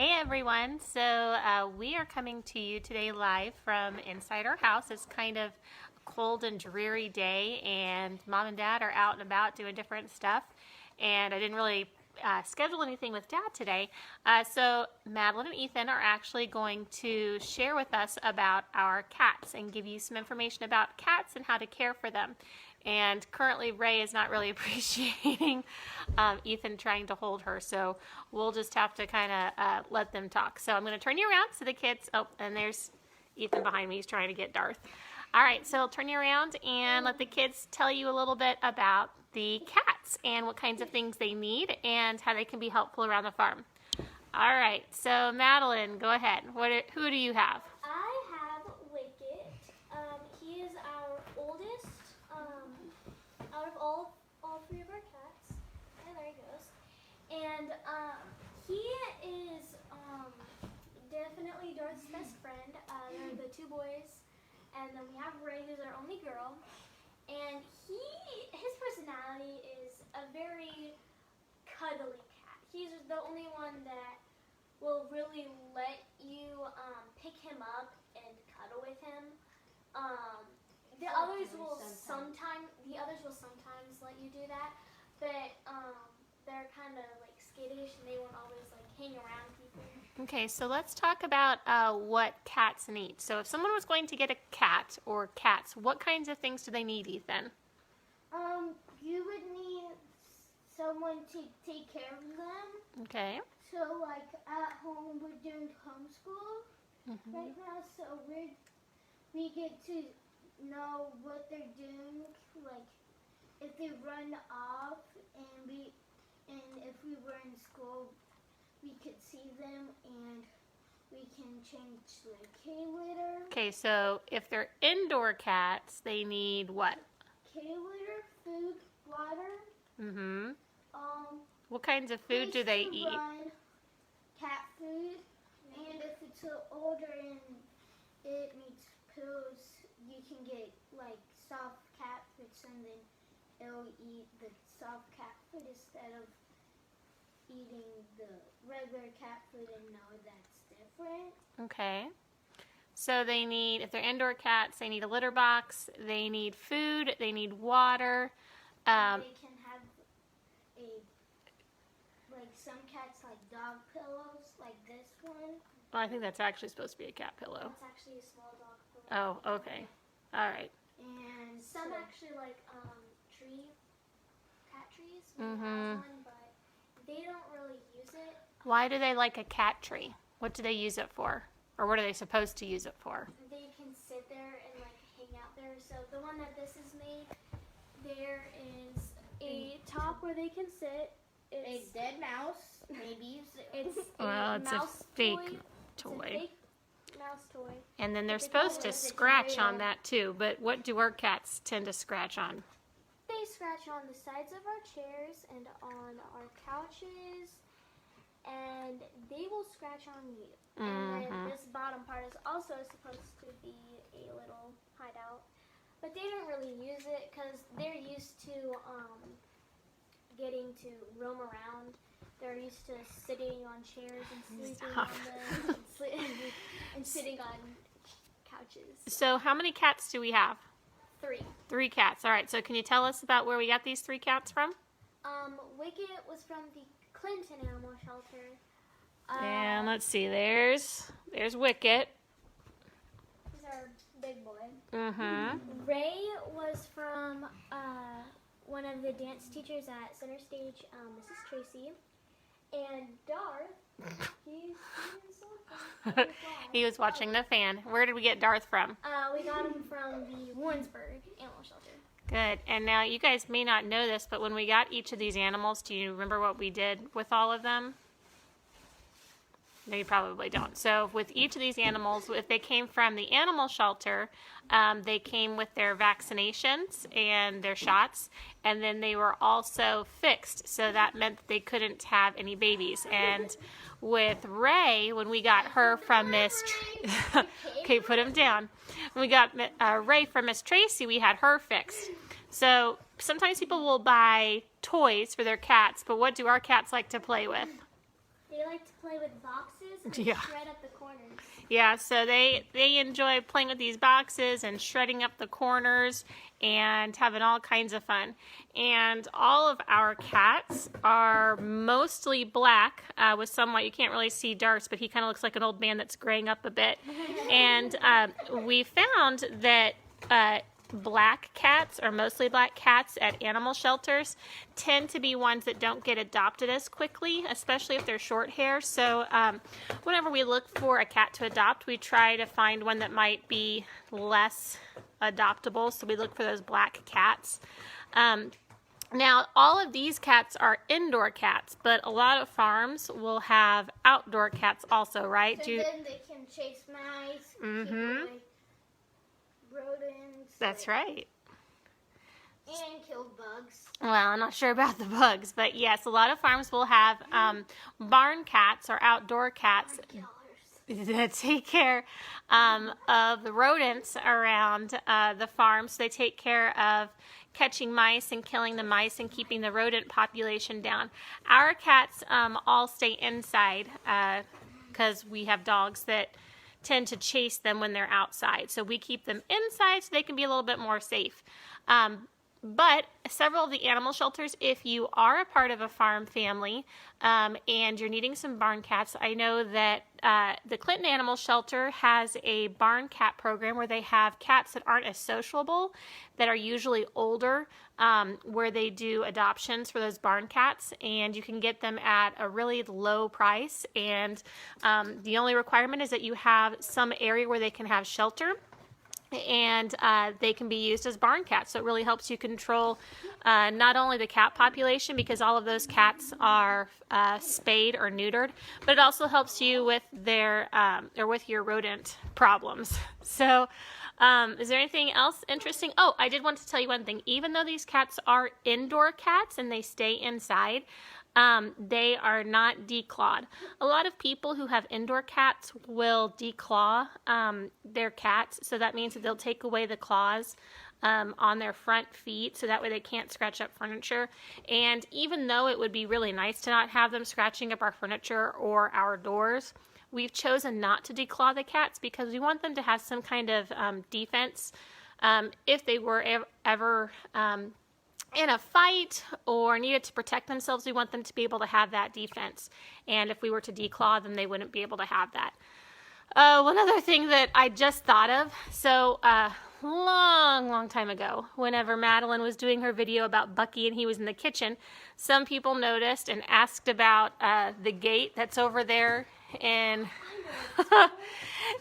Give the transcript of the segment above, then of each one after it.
Hey everyone, so we are coming to you today live from inside our house. It's kind of a cold and dreary day, and Mom and Dad are out and about doing different stuff, and I didn't really schedule anything with Dad today. So Madeline and Ethan are actually going to share with us about our cats and give you some information about cats and how to care for them. And currently Ray is not really appreciating Ethan trying to hold her, so we'll just have to kind of let them talk. So I'm going to turn you around so the kids, oh, and there's Ethan behind me. He's trying to get Darth. All right, so I'll turn you around and let the kids tell you a little bit about the cats and what kinds of things they need and how they can be helpful around the farm. All right, so Madeline, go ahead. Who do you have? I have Wicket. He is our oldest out of all three of our cats. And there he goes. And he is definitely Darth's best friend. They're the two boys. And then we have Ray, who's our only girl. And his personality is a very cuddly cat. He's the only one that will really let you pick him up and cuddle with him. The others will sometimes let you do that, but they're kind of like skittish and they won't always like hang around people. Okay, so let's talk about what cats need. So if someone was going to get a cat or cats, what kinds of things do they need, Ethan? You would need someone to take care of them. Okay. So like at home we're doing homeschool right now, so we get to know what they're doing, like if they run off, and if we were in school we could see them and we can change their K-litter. Okay, so if they're indoor cats, they need what? K-litter, food, water. Mm-hmm. What kinds of food do they eat? Cat food, and if it's older and it needs pills, you can get like soft cat food, and then it'll eat the soft cat food instead of eating the regular cat food and know that's different. Okay. So they need, if they're indoor cats, they need a litter box, they need food, they need water. They can have like some cats like dog pillows, like this one. Well, I think that's actually supposed to be a cat pillow. It's actually a small dog pillow. Oh, okay. All right. And some actually like cat trees. Mm-hmm. One, but they don't really use it. Why do they like a cat tree? What do they use it for? Or what are they supposed to use it for? They can sit there and like hang out there. So the one that this is made, there is a top where they can sit. It's a dead mouse, maybe. It's it's mouse a fake toy. toy. It's a fake mouse toy. And then they're supposed to scratch on that too, but what do our cats tend to scratch on? They scratch on the sides of our chairs and on our couches, and they will scratch on you. And then this bottom part is also supposed to be a little hideout, but they don't really use it because they're used to getting to roam around. They're used to sitting on chairs and sleeping on them and sitting on couches. So how many cats do we have? 3. 3 cats. All right, so can you tell us about where we got these 3 cats from? Wicket was from the Clinton Animal Shelter. And let's see, there's Wicket. He's our big boy. Mm-hmm. Ray was from one of the dance teachers at Center Stage, Mrs. Tracy. And Darth, He was watching the fan. Where did we get Darth from? we got him from the Warrensburg Animal Shelter. Good. And now you guys may not know this, but when we got each of these animals, do you remember what we did with all of them? No, you probably don't. So with each of these animals, if they came from the animal shelter, they came with their vaccinations and their shots, and then they were also fixed. So that meant that they couldn't have any babies. And with Ray, when we got her from Miss... okay, put him down. When we got Ray from Miss Tracy, we had her fixed. So sometimes people will buy toys for their cats, but what do our cats like to play with? they like to play with boxes and Yeah. shred up the corners. Yeah, so they enjoy playing with these boxes and shredding up the corners and having all kinds of fun. And all of our cats are mostly black with some white. You can't really see Darts, but he kind of looks like an old man that's graying up a bit. And we found that black cats, or mostly black cats at animal shelters, tend to be ones that don't get adopted as quickly, especially if they're short hair. So whenever we look for a cat to adopt, we try to find one that might be less adoptable. So we look for those black cats. Now, all of these cats are indoor cats, but a lot of farms will have outdoor cats also, right? So then they can chase mice, keep away rodents. That's right. And kill bugs. Well, I'm not sure about the bugs, but yes, a lot of farms will have barn cats or outdoor cats that take care of the rodents around the farm. So they take care of catching mice and killing the mice and keeping the rodent population down. Our cats all stay inside because we have dogs that tend to chase them when they're outside. So we keep them inside so they can be a little bit more safe. But several of the animal shelters, if you are a part of a farm family and you're needing some barn cats, I know that the Clinton Animal Shelter has a barn cat program where they have cats that aren't as sociable, that are usually older, where they do adoptions for those barn cats, and you can get them at a really low price. And the only requirement is that you have some area where they can have shelter, and they can be used as barn cats. So it really helps you control not only the cat population, because all of those cats are spayed or neutered, but it also helps you with their or with your rodent problems. So is there anything else interesting? Oh, I did want to tell you one thing. Even though these cats are indoor cats and they stay inside, they are not declawed. A lot of people who have indoor cats will declaw their cats. So that means that they'll take away the claws on their front feet, so that way they can't scratch up furniture. And even though it would be really nice to not have them scratching up our furniture or our doors, we've chosen not to declaw the cats because we want them to have some kind of defense if they were ever in a fight or needed to protect themselves. We want them to be able to have that defense. And if we were to declaw them, they wouldn't be able to have that. One other thing that I just thought of, so long time ago, whenever Madeline was doing her video about Bucky and he was in the kitchen, some people noticed and asked about the gate that's over there in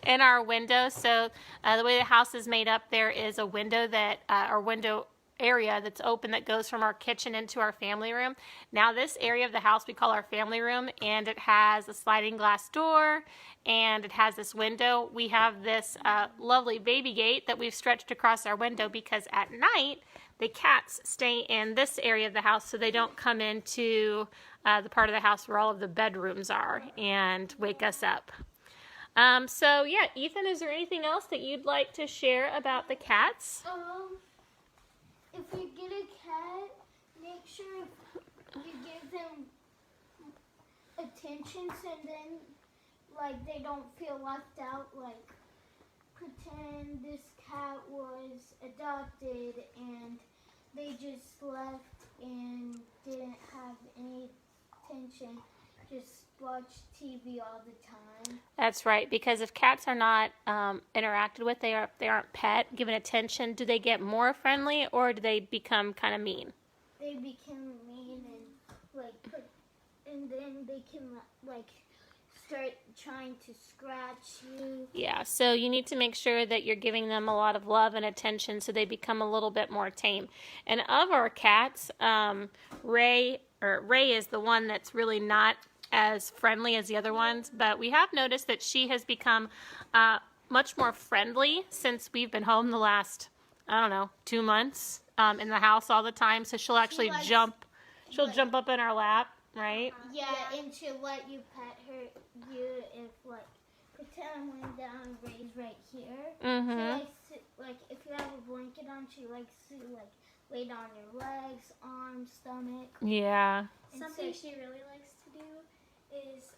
in our window. So the way the house is made up, there is a window that or window area that's open that goes from our kitchen into our family room. Now this area of the house we call our family room, and it has a sliding glass door and it has this window. We have this lovely baby gate that we've stretched across our window because at night the cats stay in this area of the house so they don't come into the part of the house where all of the bedrooms are and wake us up. So yeah, Ethan, is there anything else that you'd like to share about the cats? If you get a cat, make sure you give them attention, so then, like, they don't feel left out. Like, pretend this cat was adopted and they just left and didn't have any attention. Just watch TV all the time. That's right, because if cats are not interacted with, they aren't pet, given attention, do they get more friendly or do they become kind of mean? They become mean and then they can start trying to scratch you. Yeah, so you need to make sure that you're giving them a lot of love and attention so they become a little bit more tame. And of our cats, Ray is the one that's really not as friendly as the other ones, but we have noticed that she has become much more friendly since we've been home the last, 2 months in the house all the time. So she'll actually jump up in our lap, right? Yeah, and she'll let you pet if pretend I'm laying down, Ray's right here. Mm-hmm. She likes to, if you have a blanket on, she likes to lay down your legs, arms, stomach. Yeah. Something she really likes to do is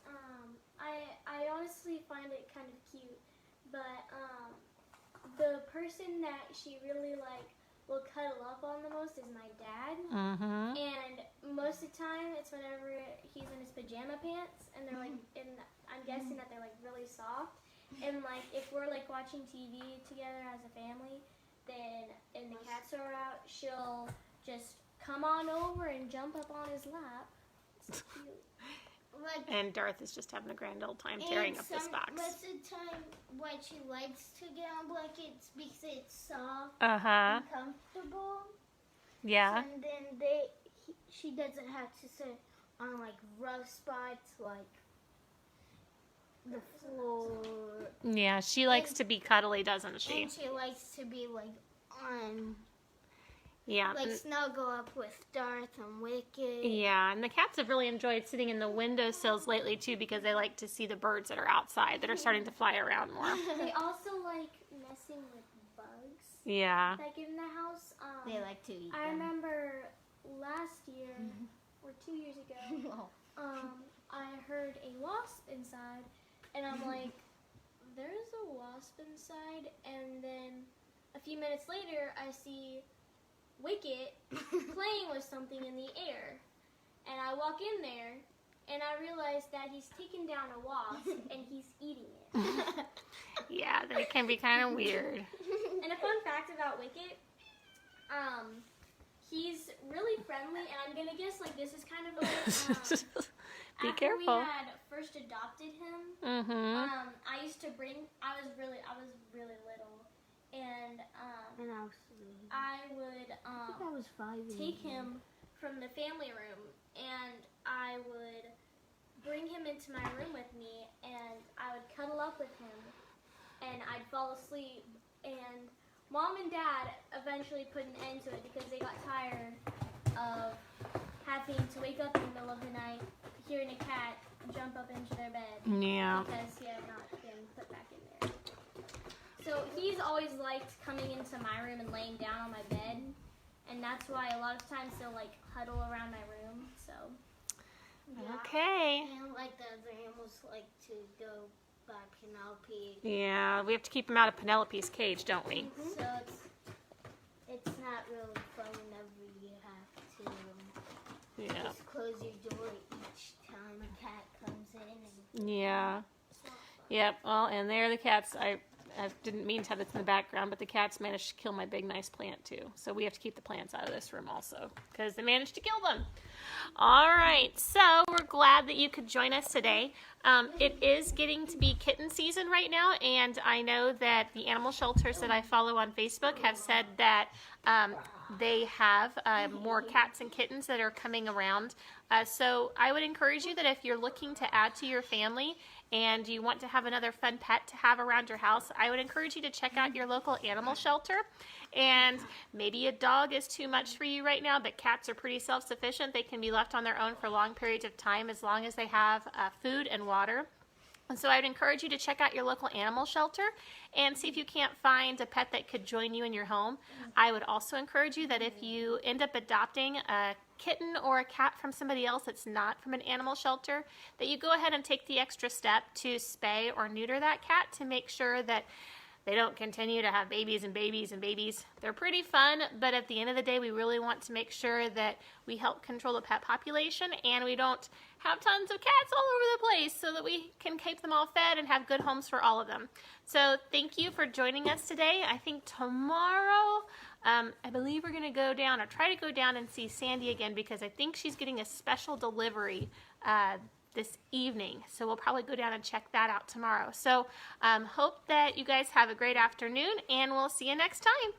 I honestly find it kind of cute, but the person that she really will cuddle up on the most is my dad. Mm-hmm. And most of the time, it's whenever he's in his pajama pants, and they're I'm guessing that they're really soft. And if we're watching TV together as a family, then and the cats are out, she'll just come on over and jump up on his lap. It's so cute. And Darth is just having a grand old time tearing up this box. Most of the time, what she likes to get on blankets because it's soft Uh-huh. and comfortable. Yeah. And then she doesn't have to sit on rough spots like the floor. Yeah, she likes to be cuddly, doesn't she? And she likes to be on Yeah. snuggle up with Darth and Wicket. Yeah, and the cats have really enjoyed sitting in the windowsills lately too because they like to see the birds that are outside that are starting to fly around more. They also like messing with bugs. Yeah. In the house. They like to eat I them. remember last year or 2 years ago, I heard a wasp inside, and I'm like, there's a wasp inside, and then a few minutes later, I see Wicket playing with something in the air, and I walk in there, and I realize that he's taken down a wasp, and he's eating it. Yeah, they can be kind of weird. And a fun fact about Wicket, he's really friendly, and I'm gonna guess this is kind of Be after careful. we had first adopted him. Mm-hmm. I used to bring. I was really little, and And I would I was 5. take him from the family room, and I would bring him into my room with me, and I would cuddle up with him, and I'd fall asleep. And Mom and Dad eventually put an end to it because they got tired of having to wake up in the middle of the night, hearing a cat jump up into their bed Yeah. because he had not been put back in there. So he's always liked coming into my room and laying down on my bed, and that's why a lot of times he'll huddle around my room. So Okay. And the other animals like to go by Penelope. Yeah, we have to keep him out of Penelope's cage, don't we? So it's not really fun whenever you have to Yeah. just close your door each time a cat comes in. Yeah. Yep. Well, and there are the cats. I didn't mean to have this in the background, but the cats managed to kill my big, nice plant, too. So we have to keep the plants out of this room also because they managed to kill them. All right. So we're glad that you could join us today. It is getting to be kitten season right now, and I know that the animal shelters that I follow on Facebook have said that they have more cats and kittens that are coming around. So I would encourage you that if you're looking to add to your family and you want to have another fun pet to have around your house, I would encourage you to check out your local animal shelter. And maybe a dog is too much for you right now, but cats are pretty self-sufficient. They can be left on their own for long periods of time as long as they have food and water. And so I would encourage you to check out your local animal shelter and see if you can't find a pet that could join you in your home. I would also encourage you that if you end up adopting a kitten or a cat from somebody else that's not from an animal shelter, that you go ahead and take the extra step to spay or neuter that cat to make sure that they don't continue to have babies and babies and babies. They're pretty fun, but at the end of the day, we really want to make sure that we help control the pet population and we don't have tons of cats all over the place so that we can keep them all fed and have good homes for all of them. So thank you for joining us today. I think tomorrow, I believe we're going to go down or try to go down and see Sandy again because I think she's getting a special delivery this evening. So we'll probably go down and check that out tomorrow. So hope that you guys have a great afternoon and we'll see you next time.